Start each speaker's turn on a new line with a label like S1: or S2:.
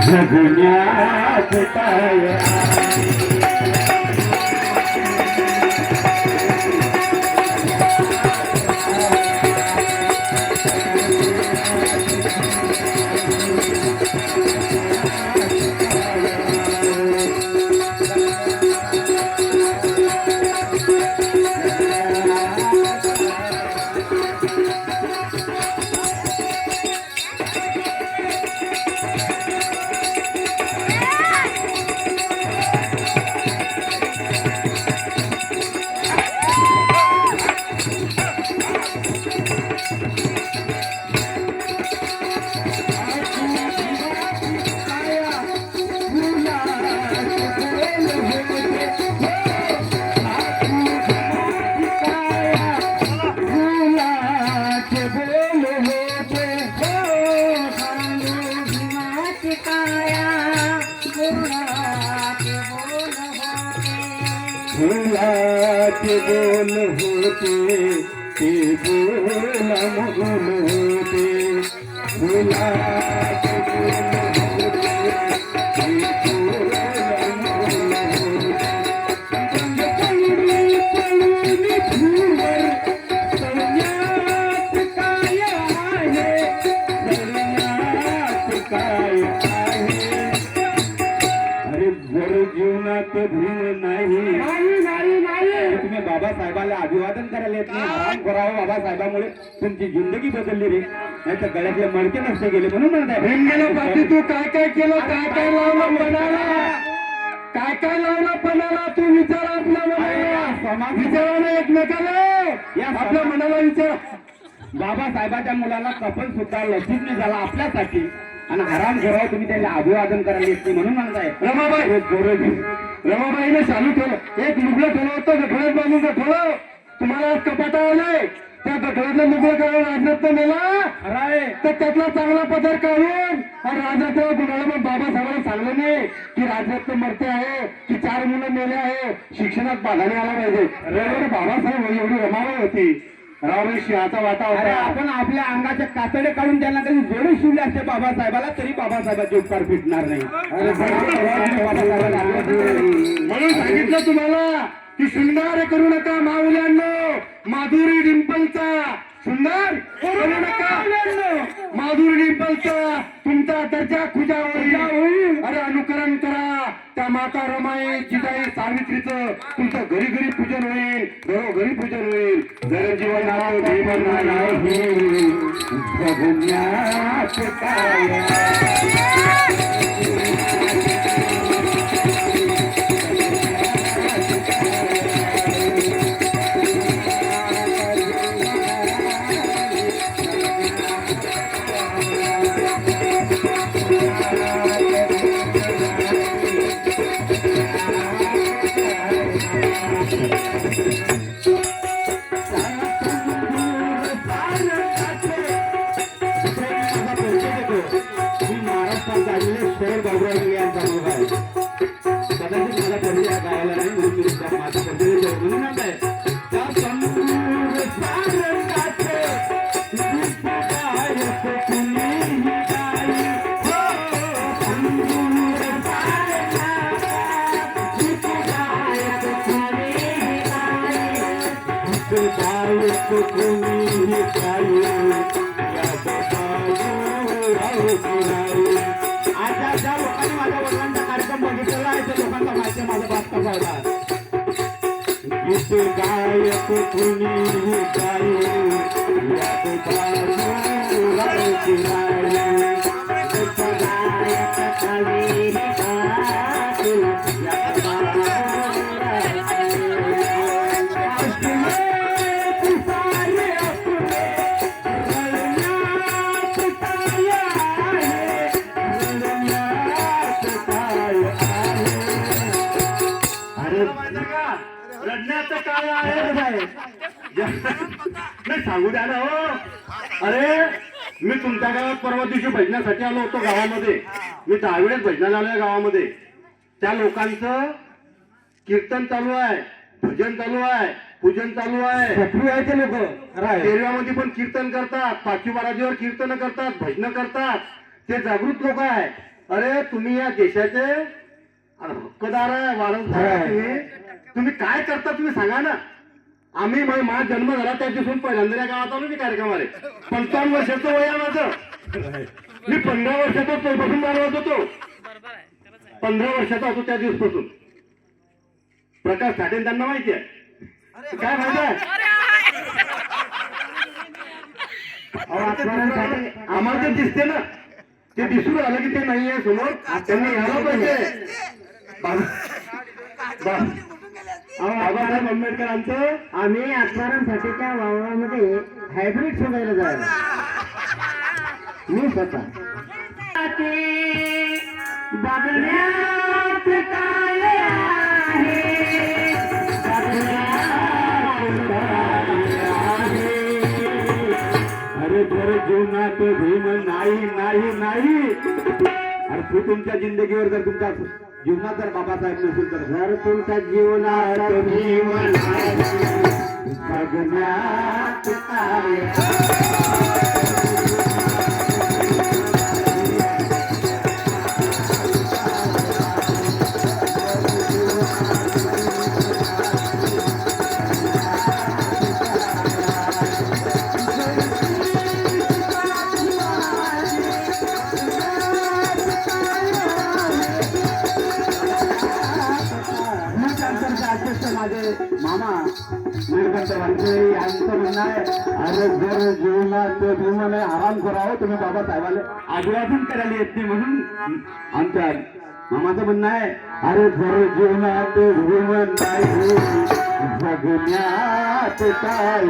S1: जगण्यात काय फुलाचे बोल होते ते बोल मगुल होते फुलाचे बोल होते ते बोल मगुल होते पळून फुलवर सौन्यात काय आहे सौन्यात काय आहे अरे जर जीवनात धीर नाही तुम्ही बाबासाहेबाला अभिवादन करायला येत नाही आराम करावं बाबासाहेबामुळे तुमची जिंदगी बदलली रे नाही तर गळ्यातले मडके नसते गेले म्हणून म्हणताय तू काय काय केलं काय काय लावलं मनाला काय काय लावलं पणाला तू विचार आपल्या मनाला विचारानं एकमेकाला या आपल्या मनाला विचार बाबासाहेबाच्या मुलाला कपल सुद्धा लसिकने झाला आपल्यासाठी आणि आराम करावं तुम्ही त्याला अभिवादन करायला येत नाही म्हणून म्हणताय रमाबाईने चालू ठेवलं एक लुगडं ठेवलं होतं गठोळ्यात बांधून गठोळं तुम्हाला आज कपाटा आलंय त्या गठोळ्यातलं लुगडं काढून राजरत्न नेला तर त्यातला चांगला पदर काढून आणि राजरत्न कुणाला पण बाबासाहेबांना सांगलं नाही की राजरत्न मरते आहे की 4 मुलं मेले आहे शिक्षणात बाधाने आला पाहिजे बाबासाहेब एवढी रमाबाई होती रावबाई सिंहाचा वाटा होता आपण आपल्या अंगाचे कातडे काढून त्यांना कधी जोडे शिवले असते बाबासाहेबाला तरी बाबासाहेबाचे उपकार फिटणार नाही म्हणून सांगितलं तुम्हाला की शृंगार करू नका माऊल्यांनो माधुरी डिंपलचा शृंगार करू नका माधुरी डिंपलचा तुमचा दर्जा खुजा होईल अरे अनुकरण करा त्या माता रमाई जिजाई सावित्रीचं तुमचं घरी घरी पूजन होईल घरोघरी पूजन होईल जगजीवन जीवन जगण्यात काय आता ज्या लोकांनी माझ्या वडिलांचा कार्यक्रम बघितलेला आहे त्या लोकांना माहिती आहे माझा बाप कसा होता गीत गायक कुणी रडण्याचं काय आहे नाही सांगू द्या ना हो अरे मी तुमच्या गावात परवा दिवशी भजनासाठी आलो होतो गावामध्ये मी 10 वेळेस भजनाला आलोय गावामध्ये त्या लोकांचं कीर्तन चालू आहे भजन चालू आहे पूजन चालू आहे ते लोक एरियामध्ये पण कीर्तन करतात 5 बाराजीवर कीर्तन करतात भजन करतात ते जागृत लोक आहे
S2: अरे तुम्ही या देशाचे हक्कदार आहे, वारसदार आहे. तुम्ही काय करता तुम्ही सांगा ना. आम्ही माझा जन्म झाला त्या दिवसून पहिल्यांदा या गावात आलो मी कार्यक्रमाला. 55 वर्षाचं वय आहे माझं. मी 15 वर्षाचा पहिल्यापासून जाणवत होतो. 15 वर्षाचा होतो त्या दिवसपासून. प्रकाश साठे त्यांना माहिती आहे. काय माहिती आहे आम्हाला ते दिसते ना, ते दिसून आलं की ते नाही आहे समोर. त्यांनी यायला पाहिजे. बाबासाहेब आंबेडकरांचं
S3: आम्ही आत्मारांसाठीच्या वावरामध्ये हायब्रिड शोधायला जायला मी स्वतः बघण्यात काय आहे,
S1: अरे जर जीवनात भीम नाही नाही नाही. अरे तू तुमच्या जिंदगीवर जर तुमच्या जीवनात जर बाबासाहेब नसेल तर
S3: जर तुमच्या जीवनात भीम नाही, बघण्यात काय
S1: माझे मामा निळकंठ वानखेडे यांचं म्हणणं आहे, अरे जर जीवनात भीम नाही आराम करावं तुम्ही बाबासाहेबाला अभिवादन करायला येत नाही म्हणून आमच्या मामाचं म्हणणं आहे. अरे जर जीवनात भीम नाही जगण्यात काय